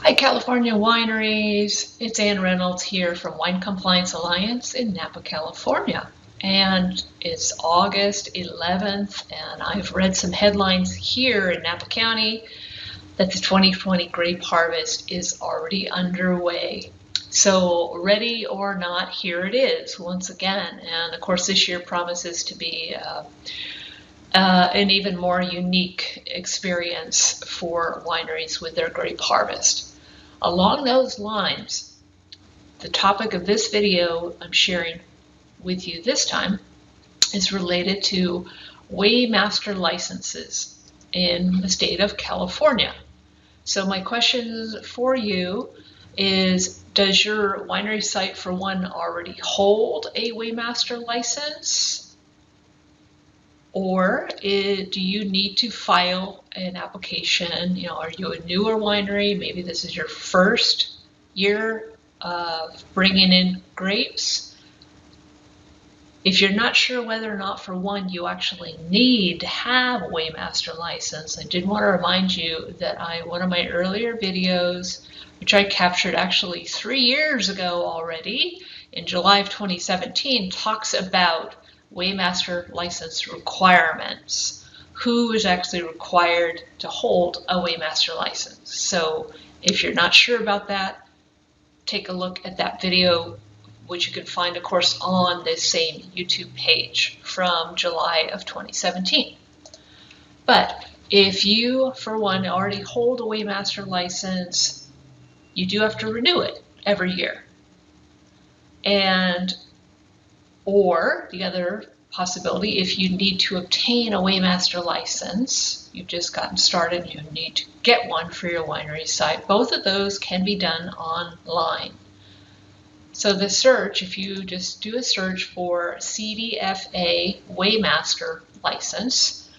Hi, California wineries. It's Ann Reynolds here from Wine Compliance Alliance in Napa, California. And it's August 11th, and I've read some headlines here in Napa County that the 2020 grape harvest is already underway. So ready or not, here it is once again. And of course, this year promises to be an even more unique experience for wineries with their grape harvest. Along those lines, the topic of this video I'm sharing with you this time is related to Weighmaster licenses in the state of California. So my question for you is, does your winery site, for one, already hold a Weighmaster license? Or do you need to file an application? You know, are you a newer winery? Maybe this is your first year of bringing in grapes. If you're not sure whether or not, for one, you actually need to have a Weighmaster license, I did want to remind you that one of my earlier videos, which I captured actually 3 years ago already, in July of 2017, talks about Weighmaster license requirements. Who is actually required to hold a Weighmaster license? So if you're not sure about that, take a look at that video, which you can find, of course, on this same YouTube page from July of 2017. But if you, for one, already hold a Weighmaster license, you do have to renew it every year. Or the other possibility, if you need to obtain a Weighmaster license, you've just gotten started, you need to get one for your winery site. Both of those can be done online. So the search, if you just do a search for CDFA Weighmaster license,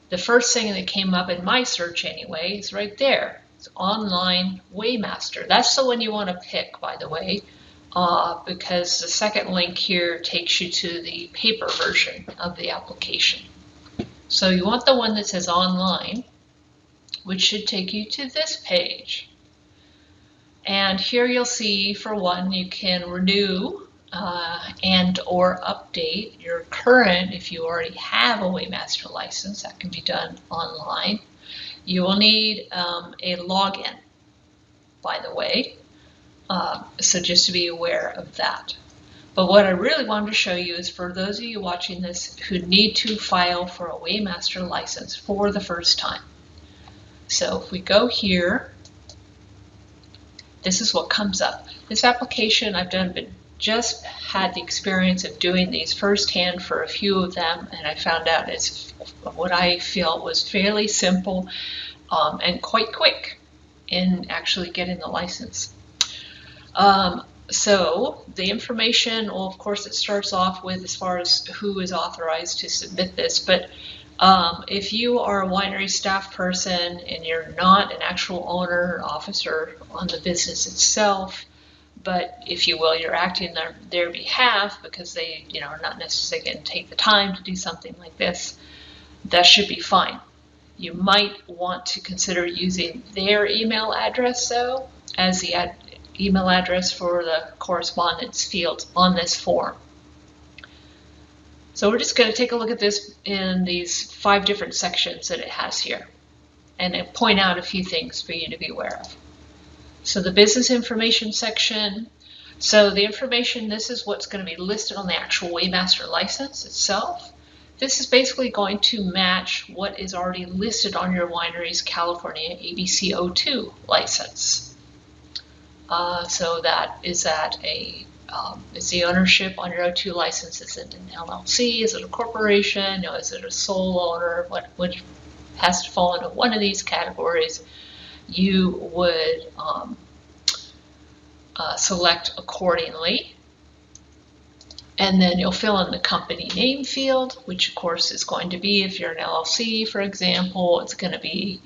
the first thing that came up in my search anyway is right there. It's online Weighmaster. That's the one you want to pick, by the way. Because the second link here takes you to the paper version of the application. So you want the one that says online, which should take you to this page. And here you'll see, for one, you can renew and or update your current, if you already have a Weighmaster license, that can be done online. You will need a login, by the way. So just to be aware of that. But what I really wanted to show you is for those of you watching this who need to file for a Weighmaster license for the first time. So if we go here, this is what comes up. This application I've just had the experience of doing these firsthand for a few of them, and I found out it's what I feel was fairly simple and quite quick in actually getting the license. So the information, well, of course, it starts off with as far as who is authorized to submit this, but if you are a winery staff person and you're not an actual owner or officer on the business itself, but if you will, you're acting on their behalf because they, are not necessarily going to take the time to do something like this, that should be fine. You might want to consider using their email address, though, as the email address for the correspondence field on this form. So we're just going to take a look at this in these 5 different sections that it has here and point out a few things for you to be aware of. So the business information section. So the information, this is what's going to be listed on the actual Weighmaster license itself. This is basically going to match what is already listed on your winery's California ABC 02 license. So that is is the ownership on your O2 license? Is it an LLC? Is it a corporation? Is it a sole owner? What has to fall into one of these categories? You would select accordingly. And then you'll fill in the company name field, which of course is going to be, if you're an LLC, for example, it's going to be,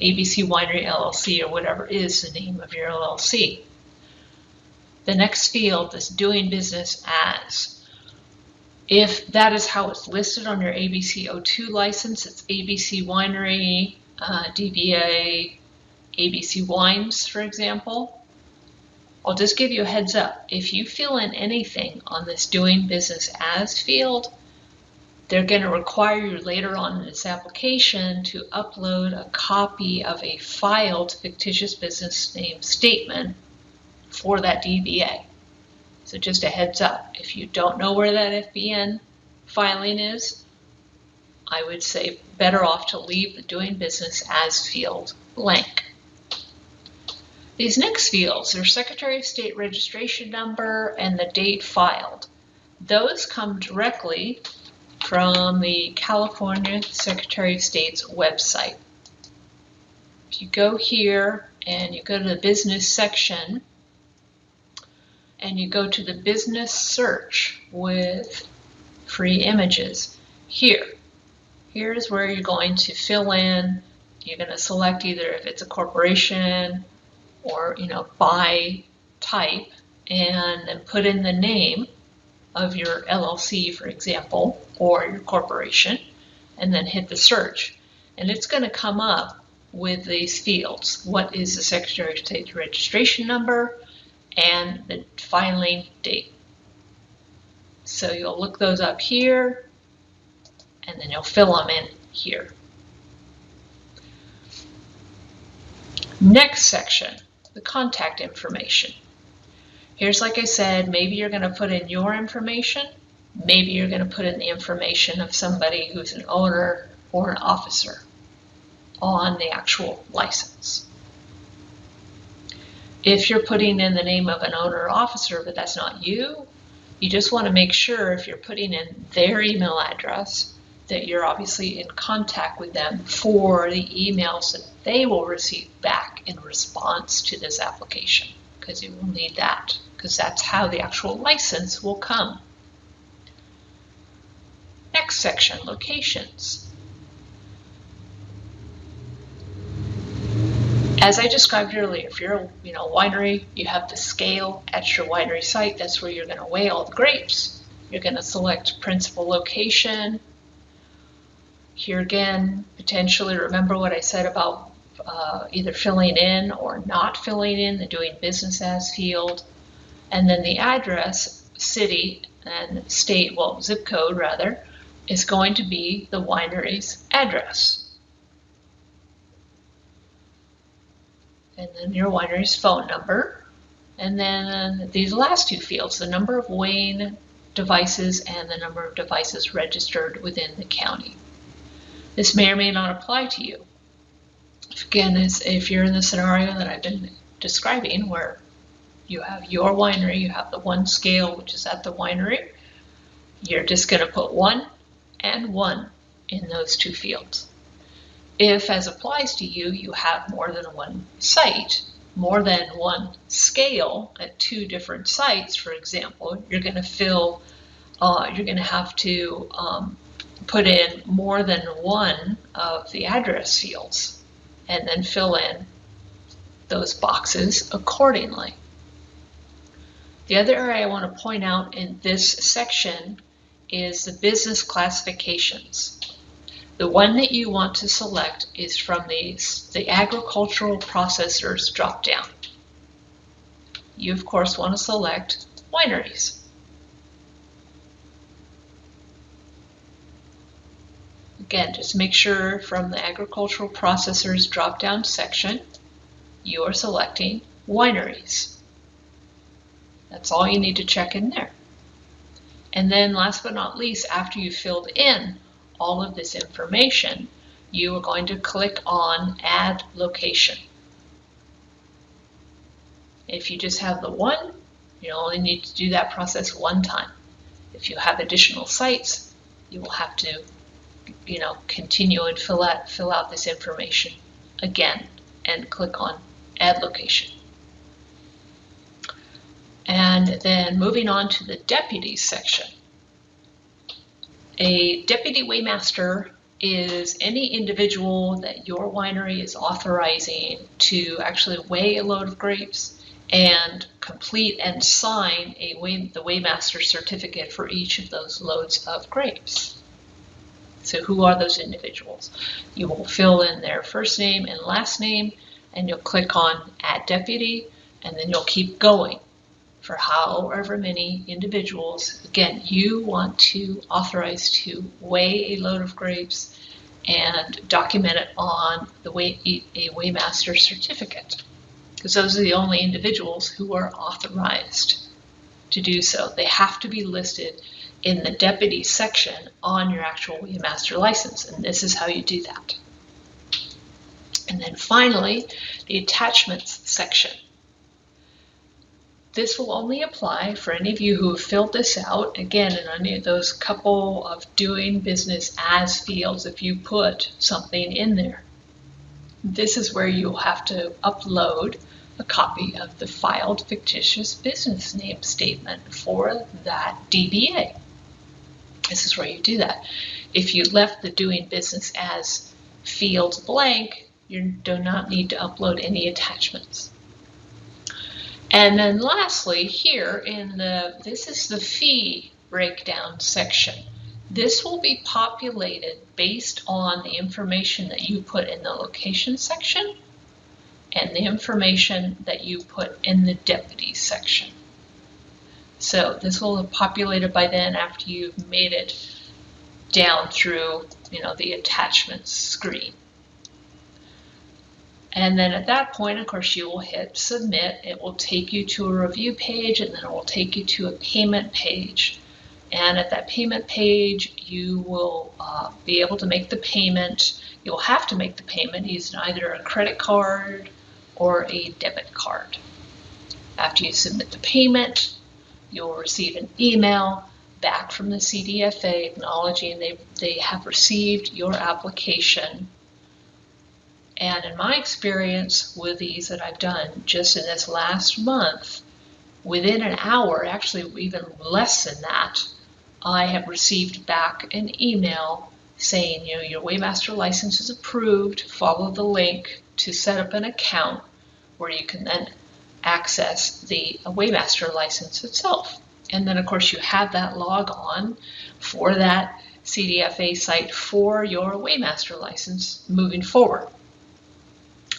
ABC Winery LLC or whatever is the name of your LLC. The next field is doing business as. If that is how it's listed on your ABC 02 license, it's ABC Winery, DBA, ABC Wines, for example. I'll just give you a heads up. If you fill in anything on this doing business as field, they're going to require you later on in this application to upload a copy of a filed fictitious business name statement for that DBA. So just a heads up, if you don't know where that FBN filing is, I would say better off to leave the doing business as field blank. These next fields are Secretary of State registration number and the date filed. Those come directly from the California Secretary of State's website. If you go here and you go to the business section and you go to the business search with free images, here's where you're going to fill in. You're going to select either if it's a corporation or by type, and then put in the name of your LLC, for example, or your corporation, and then hit the search. And it's going to come up with these fields. What is the Secretary of State's registration number and the filing date? So you'll look those up here, and then you'll fill them in here. Next section, the contact information. Here's, like I said, maybe you're going to put in your information. Maybe you're going to put in the information of somebody who's an owner or an officer on the actual license. If you're putting in the name of an owner or officer, but that's not you, you just want to make sure if you're putting in their email address that you're obviously in contact with them for the emails that they will receive back in response to this application, because you will need that, because that's how the actual license will come. Next section, locations. As I described earlier, if you're a winery, you have the scale at your winery site. That's where you're going to weigh all the grapes. You're going to select principal location. Here again, potentially remember what I said about either filling in or not filling in the doing business as field. And then the address, city and state, well, zip code rather, is going to be the winery's address. And then your winery's phone number. And then these last two fields, the number of weighing devices and the number of devices registered within the county. This may or may not apply to you. Again, if you're in the scenario that I've been describing, where you have your winery, you have the one scale, which is at the winery, you're just going to put 1 and 1 in those two fields. If, as applies to you, you have more than one site, more than one scale at 2 different sites, for example, you're going to have to put in more than one of the address fields and then fill in those boxes accordingly. The other area I want to point out in this section is the business classifications. The one that you want to select is from the agricultural processors drop-down. You, of course, want to select wineries. Again, just make sure from the agricultural processors drop-down section, you are selecting wineries. That's all you need to check in there. And then last but not least, after you've filled in all of this information, you are going to click on Add Location. If you just have the one, you only need to do that process one time. If you have additional sites, you will have to continue and fill out this information again and click on Add Location. And then moving on to the Deputies section. A Deputy Weighmaster is any individual that your winery is authorizing to actually weigh a load of grapes and complete and sign the Weighmaster certificate for each of those loads of grapes. So who are those individuals? You will fill in their first name and last name, and you'll click on Add Deputy, and then you'll keep going for however many individuals, again, you want to authorize to weigh a load of grapes and document it on a Weighmaster certificate, because those are the only individuals who are authorized to do so. They have to be listed in the Deputy section on your actual Weighmaster license, and this is how you do that. And then finally, the attachments section. This will only apply for any of you who have filled this out, again, in any of those couple of doing business as fields if you put something in there. This is where you'll have to upload a copy of the filed fictitious business name statement for that DBA. This is where you do that. If you left the doing business as fields blank, you do not need to upload any attachments. And then lastly, here this is the fee breakdown section. This will be populated based on the information that you put in the location section and the information that you put in the deputies section. So this will have populated by then after you've made it down through, the attachments screen. And then at that point, of course, you will hit submit. It will take you to a review page, and then it will take you to a payment page. And at that payment page, you will be able to make the payment. You'll have to make the payment using either a credit card or a debit card. After you submit the payment, you'll receive an email back from the CDFA acknowledging they have received your application. And in my experience with these that I've done just in this last month, within an hour, actually even less than that, I have received back an email saying, your Weighmaster license is approved. Follow the link to set up an account where you can then access the Weighmaster license itself. And then, of course, you have that log on for that CDFA site for your Weighmaster license moving forward.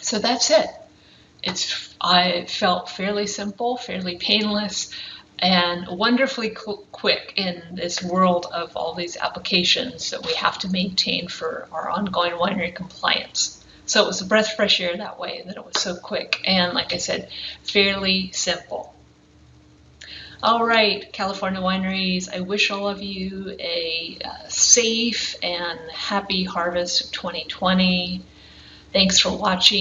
So that's it. I felt fairly simple, fairly painless, and wonderfully quick in this world of all these applications that we have to maintain for our ongoing winery compliance. So it was a breath of fresh air that way, that it was so quick and, like I said, fairly simple. All right, California wineries, I wish all of you a safe and happy harvest of 2020. Thanks for watching.